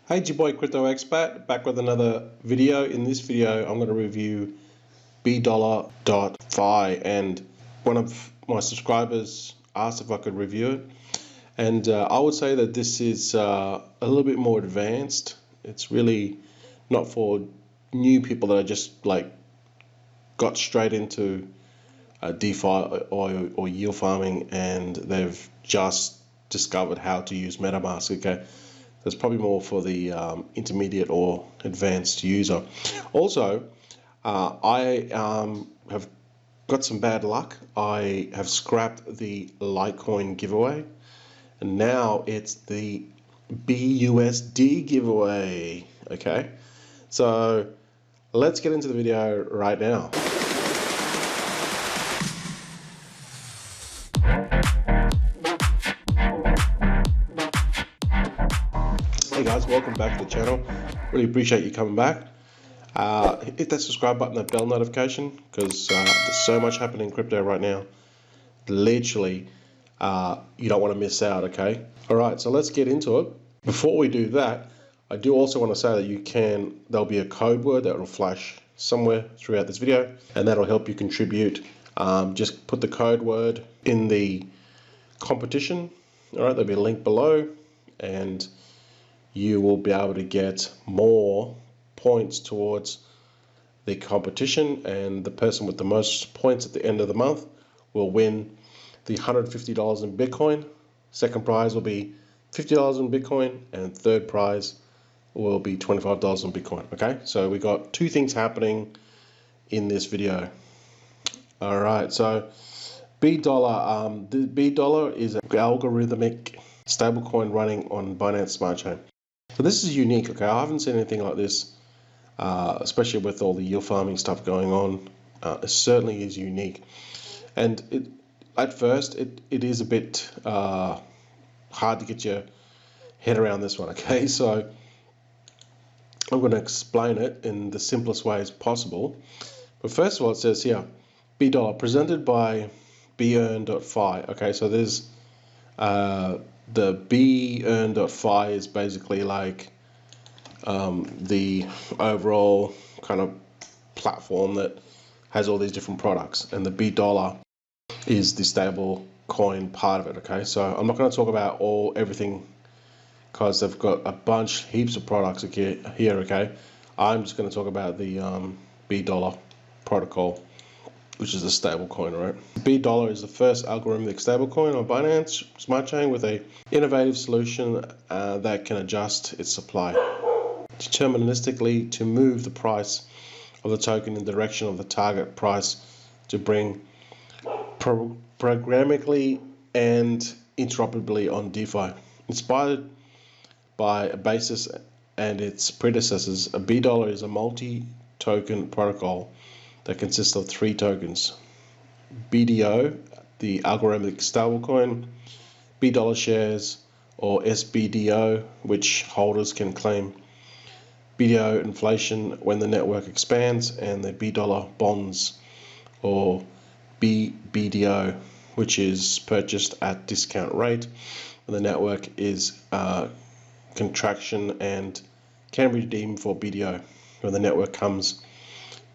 Hey, it's your boy Crypto Expat back with another video. In this video, I'm going to review BDollar.fi, and one of my subscribers asked if I could review it. And I would say that this is a little bit more advanced. It's really not for new people that are just like got straight into DeFi or yield farming and they've just discovered how to use MetaMask. Okay. That's probably more for the intermediate or advanced user. Also, I have got some bad luck. I have scrapped the Litecoin giveaway, and now it's the BUSD giveaway. Okay, so let's get into the video right now. Hey guys, welcome back to the channel. Really appreciate you coming back. Hit that subscribe button, that bell notification, because there's so much happening in crypto right now. Literally, you don't want to miss out, okay? All right, so let's get into it. Before we do that, I do also want to say that there'll be a code word that will flash somewhere throughout this video, and that'll help you contribute. Just put the code word in the competition. All right, there'll be a link below, and you will be able to get more points towards the competition, and the person with the most points at the end of the month will win the $150 in Bitcoin. Second prize will be $50 in Bitcoin, and third prize will be $25 in Bitcoin. Okay, so we got two things happening in this video. All right, so BDollar, the BDollar is an algorithmic stablecoin running on Binance Smart-chain. So this is unique, okay? I haven't seen anything like this, especially with all the yield farming stuff going on. It certainly is unique. And at first, it is a bit hard to get your head around this one, okay? So I'm going to explain it in the simplest way as possible. But first of all, it says here, BDollar, presented by bearn.fi. Okay, so there's the bearn.fi is basically like the overall kind of platform that has all these different products, and the BDollar is the stable coin part of it. Okay, so I'm not going to talk about everything because they've got heaps of products here. Okay, I'm just going to talk about the BDollar protocol, which is a stable coin, right? BDollar is the first algorithmic stablecoin on Binance Smart-chain with an innovative solution that can adjust its supply deterministically to move the price of the token in the direction of the target price to bring programmatically and interoperably on DeFi. Inspired by a basis and its predecessors, a BDollar is a multi-token protocol that consists of three tokens: BDO, the algorithmic stablecoin; BDollar shares, or sBDO, which holders can claim BDO inflation when the network expands; and the BDollar bonds, or BDO, which is purchased at discount rate when the network is contraction and can be redeemed for BDO when the network comes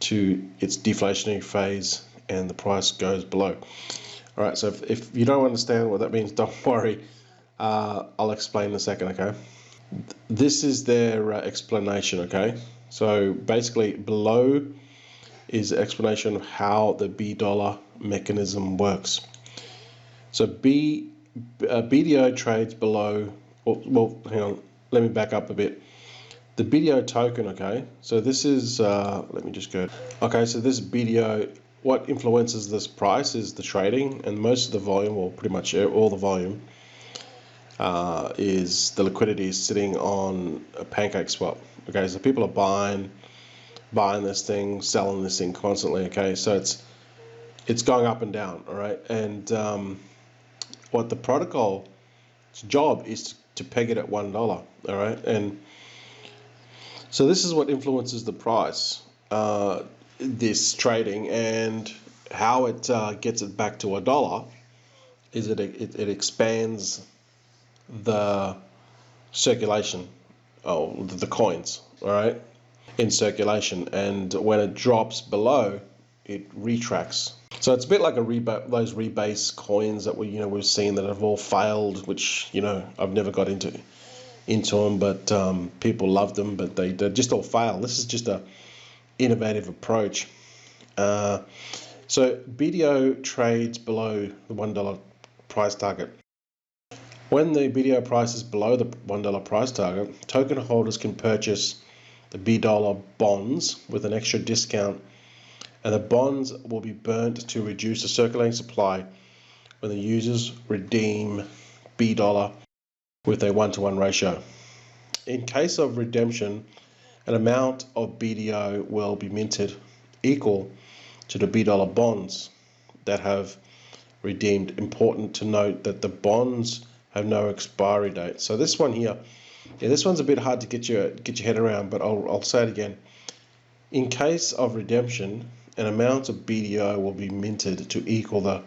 to its deflationary phase and the price goes below. All right, so if you don't understand what that means, don't worry. I'll explain in a second, okay? This is their explanation, okay? So basically below is the explanation of how the BDollar mechanism works. So BDO trades below, well, hang on, let me back up a bit. The BDO token, okay, so this is, let me just go. Okay, so this BDO, what influences this price is the trading, and most of the volume, or pretty much all the volume, is the liquidity is sitting on a pancake swap. Okay, so people are buying this thing, selling this thing constantly. Okay, so it's going up and down. All right, and what the protocol's job is to peg it at $1. All right, and so this is what influences the price, this trading, and how it gets it back to $1 is it expands the circulation. the coins, all right, in circulation, and when it drops below, it retracts. So it's a bit like those rebase coins that we've seen that have all failed, which I've never got into them, but people love them, but they just all fail. This is just a innovative approach. So BDO trades below the $1 price target. When the BDO price is below the $1 price target, token holders can purchase the BDollar bonds with an extra discount, and the bonds will be burnt to reduce the circulating supply when the users redeem BDollar with a 1-to-1 ratio. In case of redemption, an amount of BDO will be minted equal to the BDollar bonds that have redeemed. Important to note that the bonds have no expiry date. So this one here, this one's a bit hard to get your head around, but I'll say it again. In case of redemption, an amount of BDO will be minted to equal the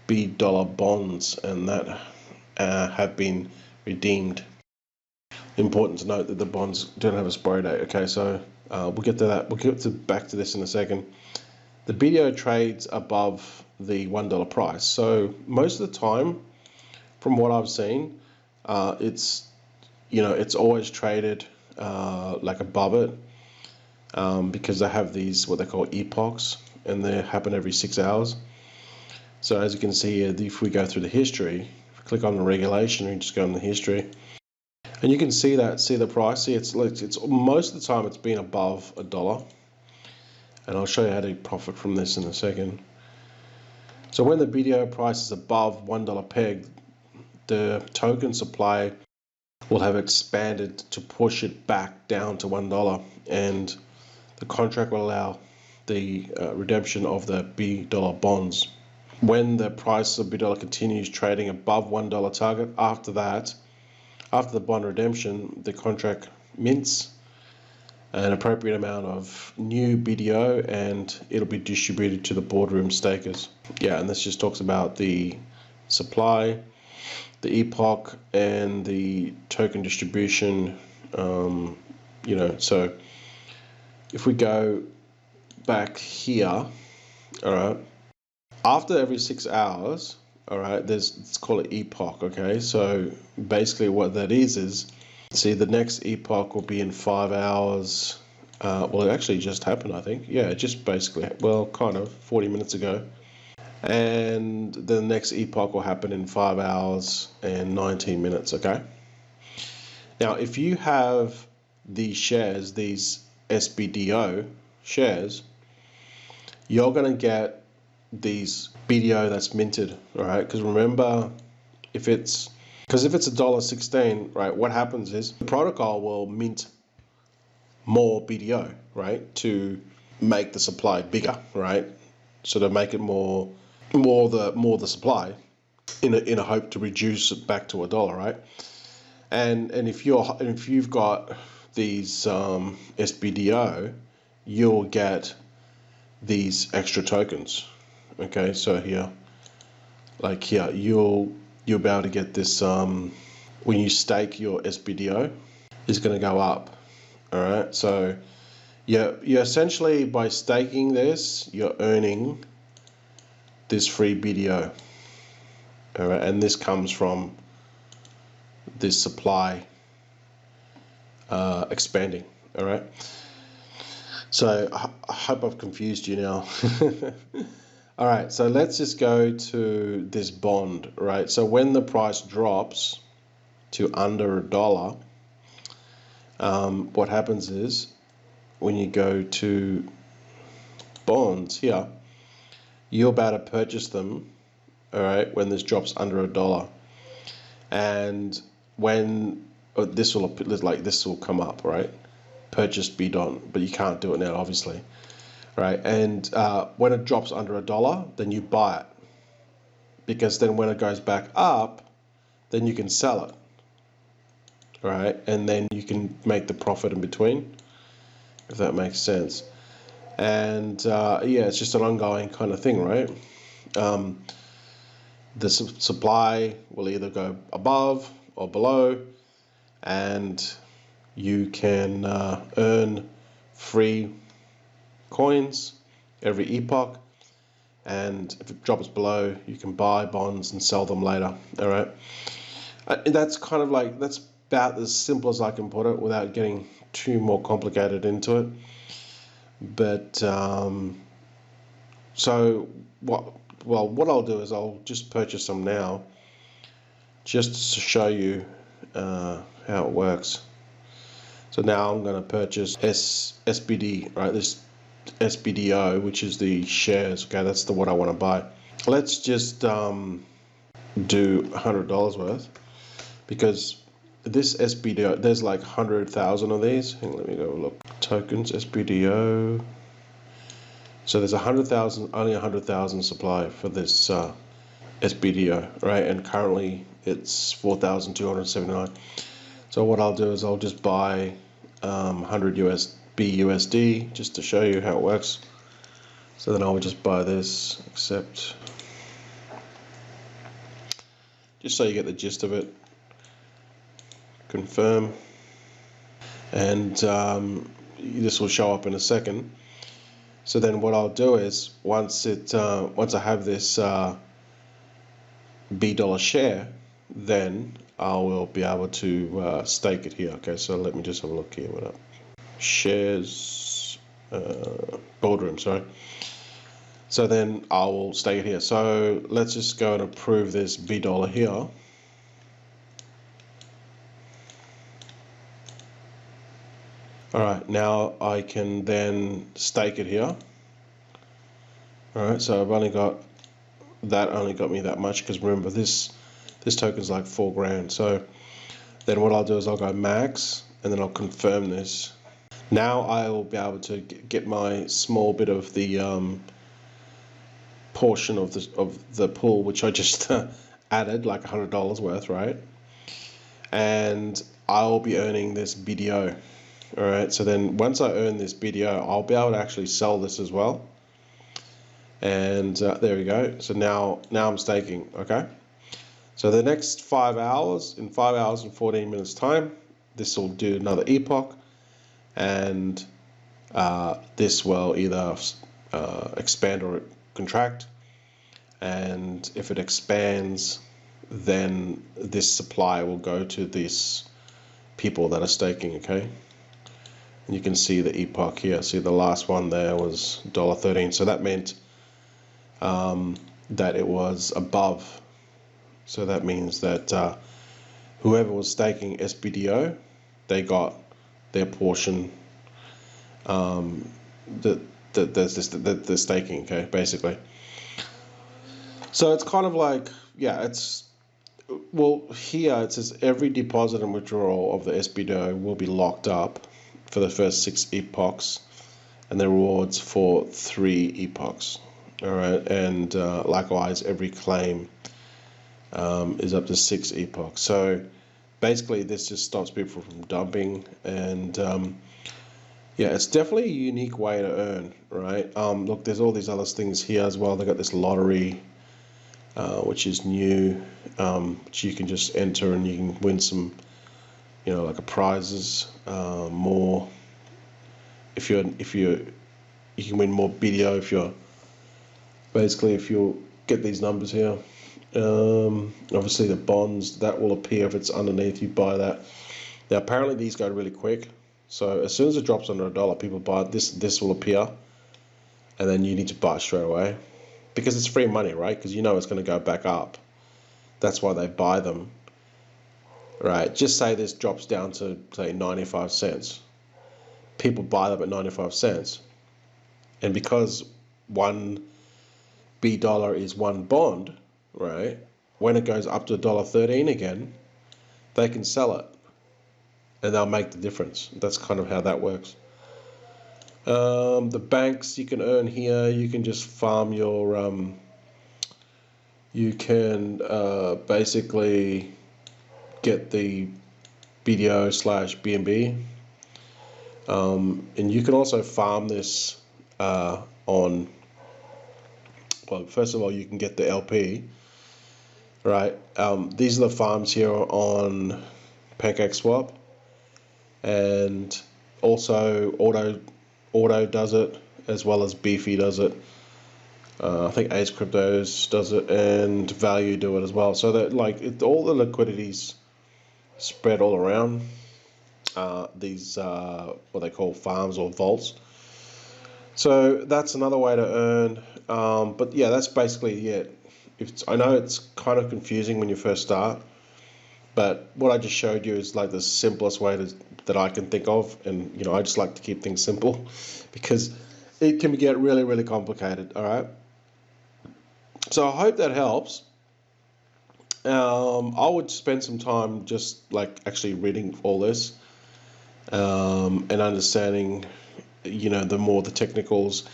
BDollar bonds, and that have been redeemed. Important to note that the bonds don't have a expiry date. Okay, so we'll get to that. We'll get back to this in a second. The BDO trades above the $1 price. So most of the time, from what I've seen, it's always traded like above it, because they have these what they call epochs, and they happen every 6 hours. So as you can see here, if we go through the history, if we click on the regulation and just go on the history, and you can see the price. See, it's most of the time it's been above $1, and I'll show you how to profit from this in a second. So when the BDO price is above $1 peg, the token supply will have expanded to push it back down to $1, and the contract will allow the redemption of the BDollar bonds. When the price of BDollar continues trading above $1 target, after the bond redemption, the contract mints an appropriate amount of new BDO, and it'll be distributed to the boardroom stakers. Yeah, and this just talks about the supply, the epoch, and the token distribution. So if we go back here, all right, after every 6 hours, all right, let's call it epoch. Okay, so basically what that is see, the next epoch will be in 5 hours. Well, it actually just happened, I think. Yeah, just basically, well, kind of 40 minutes ago. And the next epoch will happen in 5 hours and 19 minutes, okay? Now, if you have these shares, these sBDO shares, you're going to get these BDO that's minted, all right? Because remember, if it's $1.16, right, what happens is the protocol will mint more BDO, right, to make the supply bigger, right? So to make it more the supply, in a hope to reduce it back to $1, right? And if you've got these sBDO, you'll get these extra tokens. Okay, so here, like here, you'll be able to get this when you stake your sBDO, is going to go up. All right, so you're essentially, by staking this, you're earning this free BDO. All right, and this comes from this supply expanding. All right, so I hope I've confused you now. All right, so let's just go to this bond, right? So when the price drops to under $1, what happens is, when you go to bonds here, you're about to purchase them, all right, when this drops under $1. And when this will come up, right? Purchase BDon, but you can't do it now, obviously. Right, and when it drops under $1, then you buy it, because then when it goes back up, then you can sell it, right? And then you can make the profit in between, if that makes sense. And yeah, it's just an ongoing kind of thing, right? The supply will either go above or below, and you can earn free coins every epoch, and if it drops below, you can buy bonds and sell them later. All right, that's kind of like, that's about as simple as I can put it without getting too more complicated into it. But so what I'll do is I'll just purchase some now, just to show you how it works. So now I'm going to purchase sBD, right? This sBDO, which is the shares. Okay, that's the what I want to buy. Let's just do $100 worth, because this sBDO, there's like 100,000 of these. Let me go look. Tokens, sBDO. So there's 100,000, only 100,000 supply for this sBDO, right? And currently it's 4,279. So what I'll do is I'll just buy 100 BUSD just to show you how it works. So then I'll just buy this, accept, just so you get the gist of it. Confirm, and this will show up in a second. So then what I'll do is once I have this BDollar share, then I will be able to stake it here. Okay, so let me just have a look here. What up? Shares, boardroom, sorry. So then I will stake it here. So let's just go and approve this BDollar here. All right, now I can then stake it here. All right, so I've only got that, only got me that much, because remember this token's like 4 grand. So then what I'll do is I'll go max, and then I'll confirm this. Now I will be able to get my small bit of the portion of the pool, which I just added, like $100 worth, right? And I'll be earning this BDO. All right, so then once I earn this BDO, I'll be able to actually sell this as well. And there we go. So now I'm staking. Okay. So the next 5 hours, in 5 hours and 14 minutes time, this will do another epoch, and this will either expand or contract. And if it expands, then this supply will go to these people that are staking. Okay. And you can see the epoch here. See, the last one there was $1.13. So that meant that it was above. So that means that whoever was staking sBDO, they got their portion, the staking, okay, basically. So it's kind of like, yeah, it's, well, here it says every deposit and withdrawal of the sBDO will be locked up for the first 6 epochs, and the rewards for 3 epochs. All right, and likewise, every claim is up to 6 epochs. So basically, this just stops people from dumping, and yeah, it's definitely a unique way to earn, right? Look, there's all these other things here as well. They got this lottery, which is new, which you can just enter and you can win some, you know, like a prizes, more. If you can win more BDO if you're. Basically, if you get these numbers here, obviously the bonds, that will appear if it's underneath, you buy that. Now, apparently these go really quick. So as soon as it drops under $1, people buy it. This will appear, and then you need to buy it straight away, because it's free money, right? Because you know it's going to go back up. That's why they buy them, right? Just say this drops down to, say, 95 cents. People buy them at 95 cents. And because one BDollar is one bond, right? When it goes up to $1.13 again, they can sell it, and they'll make the difference. That's kind of how that works. The banks you can earn here, you can just farm your, you can basically get the BDO/BNB, and you can also farm this on. Well, first of all, you can get the LP, right? These are the farms here on PancakeSwap. and also Auto does it, as well as Beefy does it. I think Ace Cryptos does it, and Value do it as well. So that all the liquidity's spread all around these what they call farms or vaults. So that's another way to earn. But yeah, that's basically it. I know it's kind of confusing when you first start, but what I just showed you is like the simplest way that I can think of, and I just like to keep things simple because it can get really, really complicated. All right. So I hope that helps. I would spend some time just like actually reading all this and understanding, the more the technicals,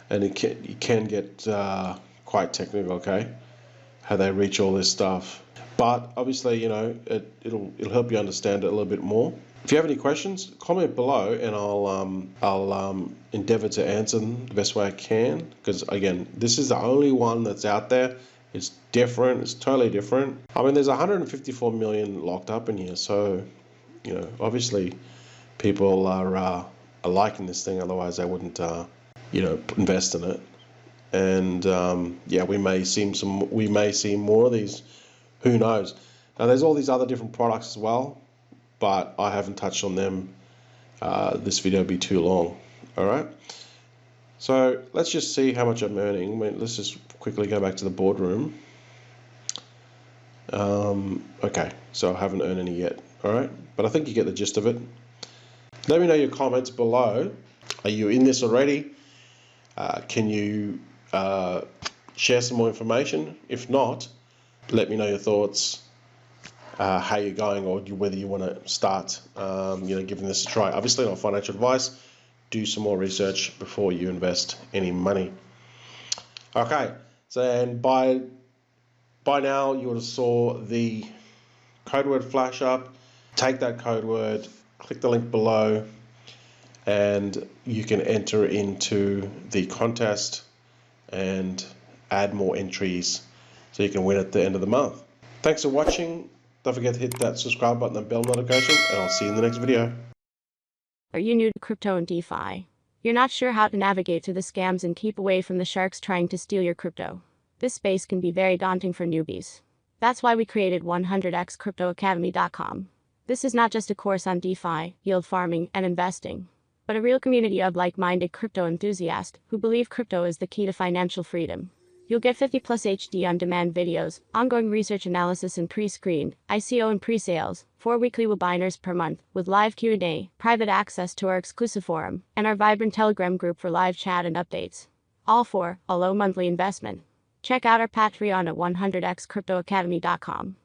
and it can get quite technical, okay, how they reach all this stuff. But obviously, it'll help you understand it a little bit more. If you have any questions, comment below, and I'll endeavor to answer them the best way I can. Because again, this is the only one that's out there. It's different. It's totally different. I mean, there's 154 million locked up in here, so obviously, people are liking this thing. Otherwise, they wouldn't invest in it. And yeah, we may see more of these. Who knows? Now, there's all these other different products as well, but I haven't touched on them. This video would be too long. All right. So let's just see how much I'm earning. Let's just quickly go back to the boardroom. Okay, so I haven't earned any yet. All right, but I think you get the gist of it. Let me know your comments below. Are you in this already? Can you share some more information? If not, let me know your thoughts, how you're going, or whether you want to start, giving this a try. Obviously, not financial advice. Do some more research before you invest any money. Okay, so and by now you would have saw the code word flash up. Take that code word, click the link below, and you can enter into the contest and add more entries so you can win at the end of the month. Thanks for watching. Don't forget to hit that subscribe button and bell notification, and I'll see you in the next video. Are you new to crypto and DeFi? You're not sure how to navigate through the scams and keep away from the sharks trying to steal your crypto? This space can be very daunting for newbies. That's why we created 100xcryptoacademy.com. This is not just a course on DeFi, yield farming, and investing, but a real community of like-minded crypto enthusiasts who believe crypto is the key to financial freedom. You'll get 50+ HD on-demand videos, ongoing research analysis and pre-screened, ICO and pre-sales, 4 weekly webinars per month, with live Q&A, private access to our exclusive forum, and our vibrant Telegram group for live chat and updates. All for a low monthly investment. Check out our Patreon at 100xcryptoacademy.com.